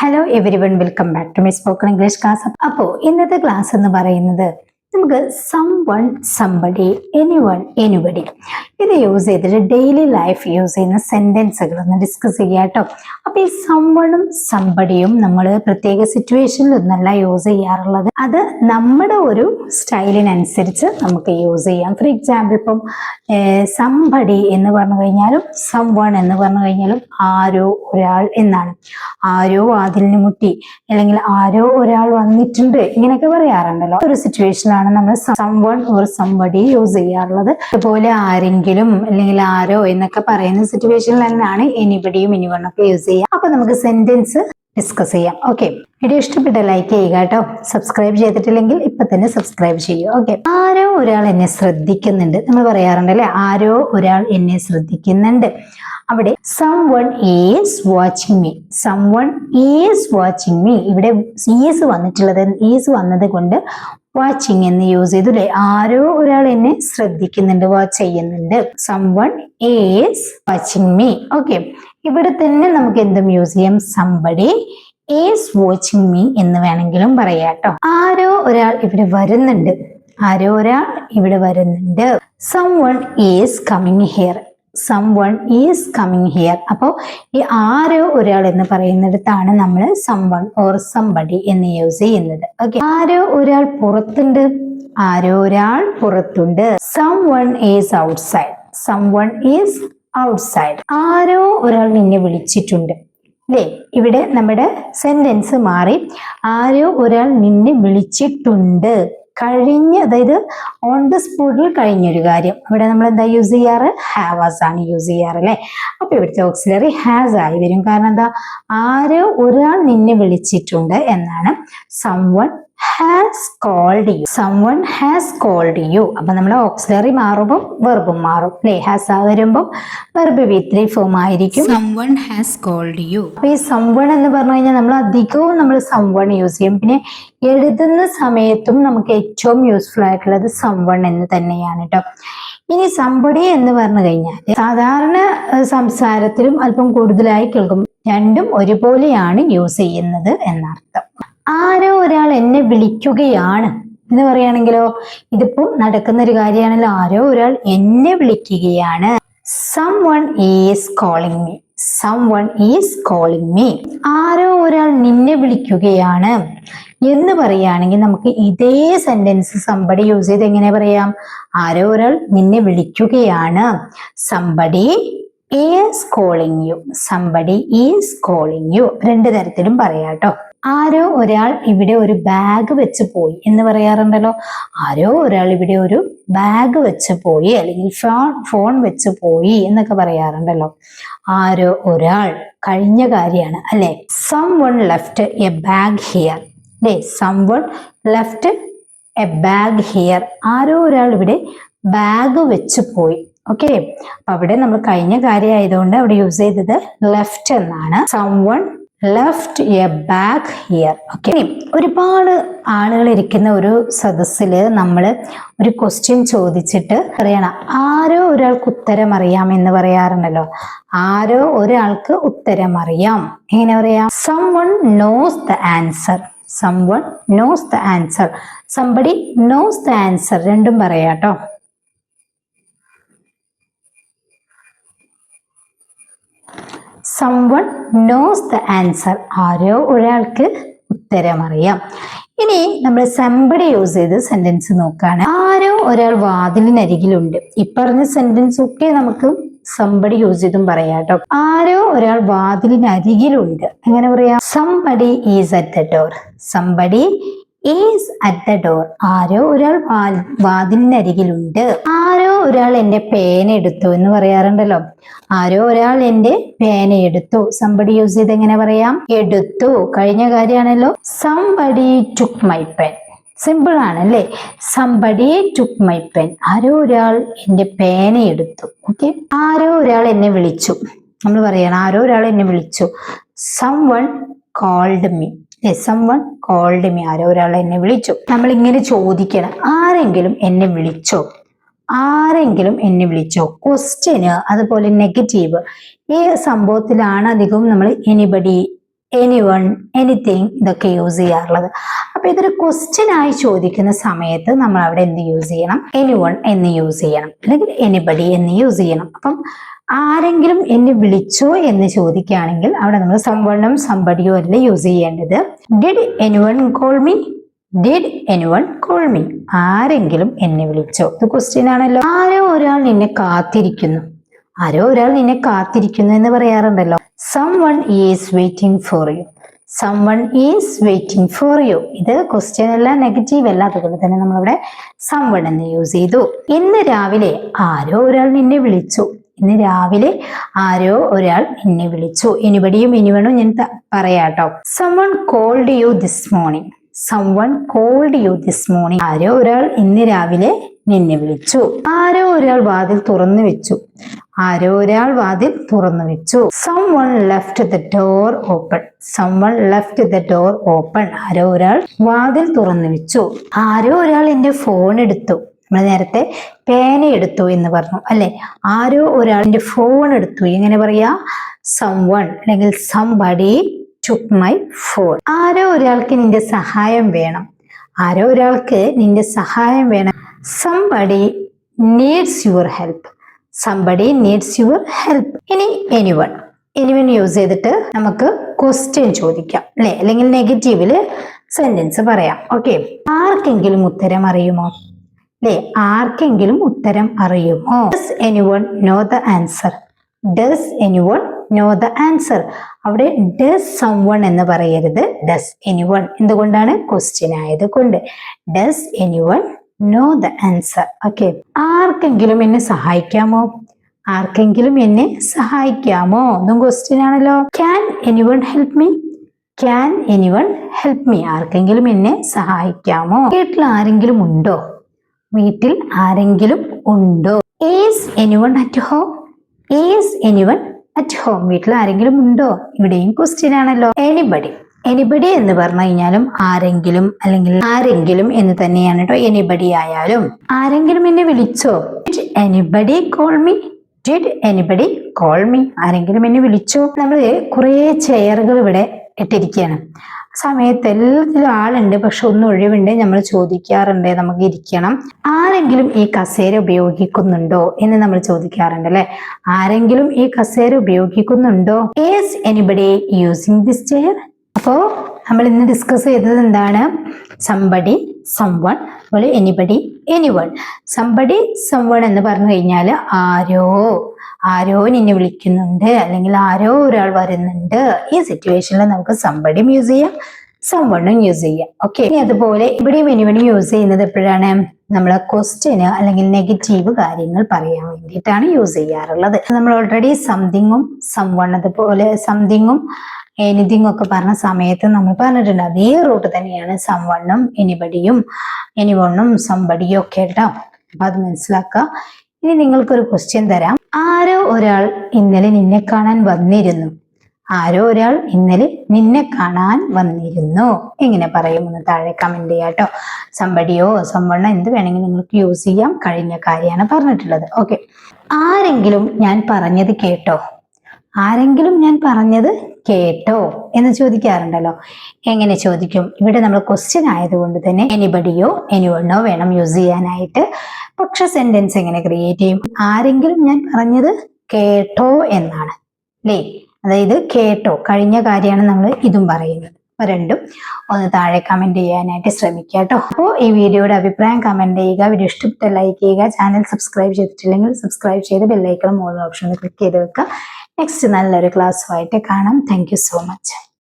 Hello everyone, welcome back to my spoken English class. അപ്പോൾ ഇന്നത്തെ class എന്ന് പറയുന്നത് നമുക്ക് someone, somebody, anyone, anybody ഇത് യൂസ് ചെയ്തിട്ട് ഡെയിലി ലൈഫ് യൂസ് ചെയ്യുന്ന സെന്റൻസുകൾ ഒന്ന് ഡിസ്കസ് ചെയ്യാം കേട്ടോ. അപ്പൊ ഈ സം വണ്ണും സംബഡിയും നമ്മൾ പ്രത്യേക സിറ്റുവേഷനിലൊന്നല്ല യൂസ് ചെയ്യാറുള്ളത്, അത് നമ്മുടെ ഒരു സ്റ്റൈലിനനുസരിച്ച് നമുക്ക് യൂസ് ചെയ്യാം. ഫോർ എക്സാമ്പിൾ ഇപ്പം സംബഡി എന്ന് പറഞ്ഞു കഴിഞ്ഞാലും സം വൺ എന്ന് പറഞ്ഞു കഴിഞ്ഞാലും ആരോ ഒരാൾ എന്നാണ്. ആരോ വാതിലിന് മുട്ടി, അല്ലെങ്കിൽ ആരോ ഒരാൾ വന്നിട്ടുണ്ട്, ഇങ്ങനെയൊക്കെ പറയാറുണ്ടല്ലോ. ഒരു സിറ്റുവേഷനാണ് നമ്മൾ someone or somebody use ചെയ്യാറുള്ളത്. അതുപോലെ ആരെങ്കിലും അല്ലെങ്കിൽ ആരോ എന്നൊക്കെ പറയുന്ന സിറ്റുവേഷനിൽ തന്നെയാണ് എനിബഡിയും എനിവണ്ണും ഒക്കെ യൂസ് ചെയ്യുക. അപ്പൊ നമുക്ക് സെന്റൻസ് ഡിസ്കസ് ചെയ്യാം. ഓക്കെ, വീഡിയോ ഇഷ്ടപ്പെട്ട ലൈക്ക് ചെയ്യുക കേട്ടോ. സബ്സ്ക്രൈബ് ചെയ്തിട്ടില്ലെങ്കിൽ ഇപ്പൊ തന്നെ സബ്സ്ക്രൈബ് ചെയ്യുക. ഓക്കെ, ആരോ ഒരാൾ എന്നെ ശ്രദ്ധിക്കുന്നുണ്ട് നമ്മൾ പറയാറുണ്ട് അല്ലെ, ആരോ ഒരാൾ എന്നെ ശ്രദ്ധിക്കുന്നുണ്ട്. അവിടെ someone is watching me, someone is watching me. ഇവിടെ ഈസ് വന്നിട്ടുള്ളത്, ഈസ് വന്നത് കൊണ്ട് വാച്ചിങ് എന്ന് യൂസ് ചെയ്തു അല്ലെ. ആരോ ഒരാൾ എന്നെ ശ്രദ്ധിക്കുന്നുണ്ട്, വാച്ച് ചെയ്യുന്നുണ്ട്. someone is watching me. Okay, ഇവിടെ തന്നെ നമുക്ക് എന്തും യൂസ് ചെയ്യാം. somebody is watching me എന്ന് വേണമെങ്കിലും പറയാം കേട്ടോ. ആരോ ഒരാൾ ഇവിടെ വരുന്നുണ്ട്, ആരോ ഒരാൾ ഇവിടെ വരുന്നുണ്ട്. someone is coming here, someone is coming here. അപ്പോൾ ഈ ആരോ ഒരാൾ എന്ന് പറയുന്നിടത്താണ് നമ്മൾ someone or somebody എന്ന് യൂസ് ചെയ്യുന്നത്. ഓക്കെ, ആരോ ഒരാൾ പുറത്തുണ്ട്, ആരോ ഒരാൾ പുറത്തുണ്ട്. someone is outside, someone is outside. ആരോ ഒരാൾ നിന്നെ വിളിച്ചിട്ടുണ്ട് അല്ലേ. ഇവിടെ നമ്മുടെ സെന്റൻസ് മാറി. ആരോ ഒരാൾ നിന്നെ വിളിച്ചിട്ടുണ്ട്, കഴിഞ്ഞ, അതായത് ഓൺ ദ സ്പോട്ടിൽ കഴിഞ്ഞൊരു കാര്യം. ഇവിടെ നമ്മൾ എന്താ യൂസ് ചെയ്യാറ്? ഹാവാസ് ആണ് യൂസ് ചെയ്യാറ് അല്ലെ. അപ്പൊ ഇവിടുത്തെ ഓക്സിലറി ഹാസ് ആയി വരും. കാരണം എന്താ, ആരോ ഒരാൾ നിന്നെ വിളിച്ചിട്ടുണ്ട് എന്നാണ്. someone has called you, someone has called you. അപ്പൊ നമ്മുടെ ഓക്സിലറി മാറുമ്പോൾ വെർബും മാറും അല്ലെ. ഹാസ് വരുമ്പോൾ വെർബ് വി ത്രീ ഫോം ആയിരിക്കും. someone has called you. അപ്പൊ ഈ someone എന്ന് പറഞ്ഞു കഴിഞ്ഞാൽ നമ്മൾ അധികവും നമ്മൾ someone യൂസ് ചെയ്യും. പിന്നെ എഴുതുന്ന സമയത്തും നമുക്ക് ഏറ്റവും യൂസ്ഫുൾ ആയിട്ടുള്ളത് someone എന്ന് തന്നെയാണ് കേട്ടോ. ഇനി somebody എന്ന് പറഞ്ഞു കഴിഞ്ഞാൽ സാധാരണ സംസാരത്തിലും അല്പം കൂടുതലായി കേൾക്കും. രണ്ടും ഒരുപോലെയാണ് യൂസ് ചെയ്യുന്നത് എന്നർത്ഥം. ആരോ ഒരാൾ എന്നെ വിളിക്കുകയാണ് എന്ന് പറയുകയാണെങ്കിലോ, ഇതിപ്പോ നടക്കുന്ന ഒരു കാര്യമാണല്ലോ. ആരോ ഒരാൾ എന്നെ വിളിക്കുകയാണ്. someone is calling me, someone is calling me. ആരോ ഒരാൾ നിന്നെ വിളിക്കുകയാണ് എന്ന് പറയുകയാണെങ്കിൽ നമുക്ക് ഇതേ സെന്റൻസ് somebody യൂസ് ചെയ്ത് എങ്ങനെ പറയാം? ആരോ ഒരാൾ നിന്നെ വിളിക്കുകയാണ്. somebody is calling you, somebody is calling you. രണ്ട് തരത്തിലും പറയാം കേട്ടോ. ആരോ ഒരാൾ ഇവിടെ ഒരു ബാഗ് വെച്ച് പോയി എന്ന് പറയാറുണ്ടല്ലോ. ആരോ ഒരാൾ ഇവിടെ ഒരു ബാഗ് വെച്ച് പോയി, അല്ലെങ്കിൽ ഫോൺ വെച്ച് പോയി എന്നൊക്കെ പറയാറുണ്ടല്ലോ. ആരോ ഒരാൾ കഴിഞ്ഞ കാര്യമാണ് അല്ലെ. someone left a bag here അല്ലെ. someone left a bag here. ആരോ ഒരാൾ ഇവിടെ ബാഗ് വെച്ച് പോയി. ഓക്കെ, അപ്പൊ അവിടെ നമ്മൾ കഴിഞ്ഞ കാര്യം ആയതുകൊണ്ട് അവിടെ യൂസ് ചെയ്തത് ലെഫ്റ്റ് എന്നാണ്. someone left a bag here. Okay, ഒരുപാട് ആളുകൾ ഇരിക്കുന്ന ഒരു സദസ്സില് നമ്മൾ ഒരു ക്വസ്റ്റ്യൻ ചോദിച്ചിട്ട് പറയണം ആരോ ഒരാൾക്ക് ഉത്തരം അറിയാം എന്ന് പറയാറുണ്ടല്ലോ. ആരോ ഒരാൾക്ക് ഉത്തരം അറിയാം എങ്ങനെ പറയാം? someone knows the answer, someone knows the answer, somebody knows the answer. രണ്ടും പറയാട്ടോ. someone knows the answer. ആരോ ഒരാൾക്ക് ഉത്തരം അറിയാം. ഇനി നമ്മൾ somebody യൂസ് ചെയ്ത് സെന്റൻസ് നോക്കുകയാണ്. ആരോ ഒരാൾ വാതിലിനരികിലുണ്ട്. ഈ പറഞ്ഞ സെന്റൻസ് ഒക്കെ നമുക്ക് somebody യൂസ് ചെയ്തും പറയാം കേട്ടോ. ആരോ ഒരാൾ വാതിലിനരികിലുണ്ട് എങ്ങനെ പറയാം? somebody is at the door, somebody is at the door. ആരോ ഒരാൾ വാതിലിനരികിലുണ്ട്. ആരോ ഒരാൾ എന്റെ പേന എടുത്തു എന്ന് പറയാറുണ്ടല്ലോ. ആരോ ഒരാൾ എന്റെ പേന എടുത്തു. somebody യൂസ് ചെയ്ത് എങ്ങനെ പറയാം? എടുത്തു, കഴിഞ്ഞ കാര്യമാണല്ലോ. somebody took my pen. Simple ആണല്ലേ. somebody took my pen. ആരോ ഒരാൾ എന്റെ പേന എടുത്തു. ഓക്കെ, ആരോ ഒരാൾ എന്നെ വിളിച്ചു. നമ്മൾ പറയണം ആരോ ഒരാൾ എന്നെ വിളിച്ചു. someone called me, someone called me. ആരോ ഒരാൾ എന്നെ വിളിച്ചു. നമ്മൾ ഇങ്ങനെ ചോദിക്കണം, ആരെങ്കിലും എന്നെ വിളിച്ചോ, ആരെങ്കിലും എന്നെ വിളിച്ചോ. ക്വസ്റ്റ്യന് അതുപോലെ നെഗറ്റീവ് ഈ സംഭവത്തിലാണ് അധികവും നമ്മൾ എനിബഡി എനിവൺ, എനിത്തിങ് ഇതൊക്കെ യൂസ് ചെയ്യാറുള്ളത്. അപ്പൊ ഇതൊരു ക്വസ്റ്റ്യൻ ആയി ചോദിക്കുന്ന സമയത്ത് നമ്മൾ അവിടെ എന്ത് യൂസ് ചെയ്യണം? എനിവൺ എന്ന് യൂസ് ചെയ്യണം, അല്ലെങ്കിൽ എനിബഡി എന്ന് യൂസ് ചെയ്യണം. അപ്പം ആരെങ്കിലും എന്നെ വിളിച്ചോ എന്ന് ചോദിക്കുകയാണെങ്കിൽ അവിടെ നമ്മൾ സംവണ്ണും സംബടിയോ അല്ല യൂസ് ചെയ്യേണ്ടത്. Did anyone call me? Did anyone call me? ആരെങ്കിലും എന്നെ വിളിച്ചോ? ഇത് ക്വസ്റ്റ്യൻ ആണല്ലോ. ആരോ ഒരാൾ നിന്നെ കാത്തിരിക്കുന്നു. ആരോ ഒരാൾ നിന്നെ കാത്തിരിക്കുന്നു എന്ന് പറയാറുണ്ടല്ലോ. someone is waiting for you. someone is waiting for you. ഇത് ക്വസ്റ്റ്യൻ അല്ല, നെഗറ്റീവ് അല്ല, അതുകൊണ്ട് തന്നെ നമ്മളിവിടെ someone എന്ന് യൂസ് ചെയ്തു. ഇന്ന് രാവിലെ ആരോ ഒരാൾ നിന്നെ വിളിച്ചു. ഇന്ന് രാവിലെ ആരോ ഒരാൾ നിന്നെ വിളിച്ചു. എനിബഡിയും എനിവണും ഞാൻ പറയാട്ടോ. someone called you this morning. someone called you this morning. ആരോ ഒരാൾ ഇന്ന് രാവിലെ നിന്നെ വിളിച്ചു. ആരോ ഒരാൾ വാതിൽ തുറന്നു വെച്ചു. ആരോ ഒരാൾ വാതിൽ തുറന്നു വെച്ചു. someone left the door open. someone left the door open. ആരോ ഒരാൾ വാതിൽ തുറന്നു വെച്ചു. ആരോ ഒരാൾ എന്റെ ഫോൺ എടുത്തു. നമ്മൾ നേരത്തെ പേന എടുത്തു എന്ന് പറഞ്ഞു അല്ലെ. ആരോ ഒരാൾ എന്റെ ഫോൺ എടുത്തു. എങ്ങനെ പറയാ? someone അല്ലെങ്കിൽ somebody took my phone. ആരോ ഒരാൾക്ക് നിന്റെ സഹായം വേണം. ആരോ ഒരാൾക്ക് നിന്റെ സഹായം വേണം. somebody needs your help. somebody needs your help. ഇനി anyone യൂസ് ചെയ്തിട്ട് നമുക്ക് ക്വസ്റ്റ്യൻ ചോദിക്കാം അല്ലെ, അല്ലെങ്കിൽ നെഗറ്റീവില് സെന്റൻസ് പറയാം. ഓക്കെ, ആർക്കെങ്കിലും ഉത്തരം അറിയുമോ? അല്ലെ, ആർക്കെങ്കിലും ഉത്തരം അറിയുമോ? does anyone know the answer? does anyone know the answer? അവിടെ does someone എന്ന് പറയരുത്, does anyone. എന്തുകൊണ്ടാണ്? ക്വസ്റ്റ്യൻ ആയത് കൊണ്ട്. does anyone know the answer? Okay, ആർക്കെങ്കിലും എന്നെ സഹായിക്കാമോ? ആർക്കെങ്കിലും എന്നെ സഹായിക്കാമോ? അതും ക്വസ്റ്റ്യൻ ആണല്ലോ. can anyone help me? can anyone help me? ആർക്കെങ്കിലും എന്നെ സഹായിക്കാമോ? വീട്ടിൽ ആരെങ്കിലും ഉണ്ടോ? വീട്ടിൽ ആരെങ്കിലും ഉണ്ടോ? is anyone at home? is anyone at home? വീട്ടിൽ ആരെങ്കിലും ഉണ്ടോ? ഇവിടെയും ക്വസ്റ്റ്യൻ ആണല്ലോ. എനിബഡി എന്ന് പറഞ്ഞു കഴിഞ്ഞാലും ആരെങ്കിലും അല്ലെങ്കിൽ ആരെങ്കിലും എന്ന് തന്നെയാണ് കേട്ടോ. എനിബഡി ആയാലും. ആരെങ്കിലും എന്നെ വിളിച്ചോ? Did anybody call me? Did anybody call me? ആരെങ്കിലും എന്നെ വിളിച്ചോ? നമ്മള് കുറെ ചെയറുകൾ ഇവിടെ ഇട്ടിരിക്കുകയാണ്. സമയത്ത് എല്ലാത്തിലും ആളുണ്ട്, പക്ഷെ ഒന്ന് ഒഴിവുണ്ട്. നമ്മൾ ചോദിക്കാറുണ്ട് നമുക്ക് ഇരിക്കണം. ആരെങ്കിലും ഈ കസേര ഉപയോഗിക്കുന്നുണ്ടോ എന്ന് നമ്മൾ ചോദിക്കാറുണ്ട് അല്ലെ. ആരെങ്കിലും ഈ കസേര ഉപയോഗിക്കുന്നുണ്ടോ? Is anybody using this chair? അപ്പോ നമ്മൾ ഇന്ന് ഡിസ്കസ് ചെയ്തത് എന്താണ്? സംബഡി, സംവൺ, അതുപോലെ എനിബഡി, എനിവൺ. സംബഡി, സംവൺ എന്ന് പറഞ്ഞു കഴിഞ്ഞാൽ ആരോ നിന്നെ വിളിക്കുന്നുണ്ട്, അല്ലെങ്കിൽ ആരോ ഒരാൾ വരുന്നുണ്ട്. ഈ സിറ്റുവേഷനിൽ നമുക്ക് സംബഡിയും യൂസ് ചെയ്യാം, സംവണ്ണും യൂസ് ചെയ്യാം. ഓക്കെ, ഇനി അതുപോലെ ഇവിടെയും എനിവണും യൂസ് ചെയ്യുന്നത് എപ്പോഴാണ്? നമ്മളെ ക്വസ്റ്റ്യന് അല്ലെങ്കിൽ നെഗറ്റീവ് കാര്യങ്ങൾ പറയാൻ വേണ്ടിയിട്ടാണ് യൂസ് ചെയ്യാറുള്ളത്. നമ്മൾ ഓൾറെഡി സംതിങ്ങും സംവൺ, അതുപോലെ സംതിങ്ങും എനിതിങ് ഒക്കെ പറഞ്ഞ സമയത്ത് നമ്മൾ പറഞ്ഞിട്ടുണ്ട്. അതേ റൂട്ട് തന്നെയാണ് സംവണ്ണും എനിബഡിയും എനിവണ്ണും സംബഡിയും ഒക്കെ കേട്ടോ. അപ്പൊ അത് മനസ്സിലാക്കുക. ഇനി നിങ്ങൾക്കൊരു ക്വസ്റ്റ്യൻ തരാം. ആരോ ഒരാൾ ഇന്നലെ നിന്നെ കാണാൻ വന്നിരുന്നു. ആരോ ഒരാൾ ഇന്നലെ നിന്നെ കാണാൻ വന്നിരുന്നു. എങ്ങനെ പറയുമെന്ന് താഴെ കമന്റ് ചെയ്യാം കേട്ടോ. സംബഡിയോ സംവണ്ണോ എന്ത് വേണമെങ്കിലും നിങ്ങൾക്ക് യൂസ് ചെയ്യാം. കഴിഞ്ഞ കാര്യമാണ് പറഞ്ഞിട്ടുള്ളത്. ഓക്കെ, ആരെങ്കിലും ഞാൻ പറഞ്ഞത് കേട്ടോ? ആരെങ്കിലും ഞാൻ പറഞ്ഞത് കേട്ടോ എന്ന് ചോദിക്കാറുണ്ടല്ലോ. എങ്ങനെ ചോദിക്കും? ഇവിടെ നമ്മൾ ക്വസ്റ്റ്യൻ ആയതുകൊണ്ട് തന്നെ എനിബഡിയോ എനിവണ്ണോ വേണം യൂസ് ചെയ്യാനായിട്ട്. പക്ഷെ സെന്റൻസ് എങ്ങനെ ക്രിയേറ്റ് ചെയ്യും? ആരെങ്കിലും ഞാൻ പറഞ്ഞത് കേട്ടോ എന്നാണ് അല്ലേ. അതായത് കേട്ടോ, കഴിഞ്ഞ കാര്യമാണ് നമ്മൾ ഇതും പറയുന്നത്. അപ്പൊ രണ്ടും ഒന്ന് താഴെ കമന്റ് ചെയ്യാനായിട്ട് ശ്രമിക്കുക കേട്ടോ. അപ്പോൾ ഈ വീഡിയോയുടെ അഭിപ്രായം കമന്റ് ചെയ്യുക. വീഡിയോ ഇഷ്ടപ്പെട്ട ലൈക്ക് ചെയ്യുക. ചാനൽ സബ്സ്ക്രൈബ് ചെയ്തിട്ടില്ലെങ്കിൽ സബ്സ്ക്രൈബ് ചെയ്ത് ബെല്ലൈക്കൺ ഓൾ ഓപ്ഷൻ ക്ലിക്ക് ചെയ്ത് വെക്കുക. നെക്സ്റ്റ് നല്ലൊരു ക്ലാസ്സുമായിട്ട് കാണാം. Thank you so much.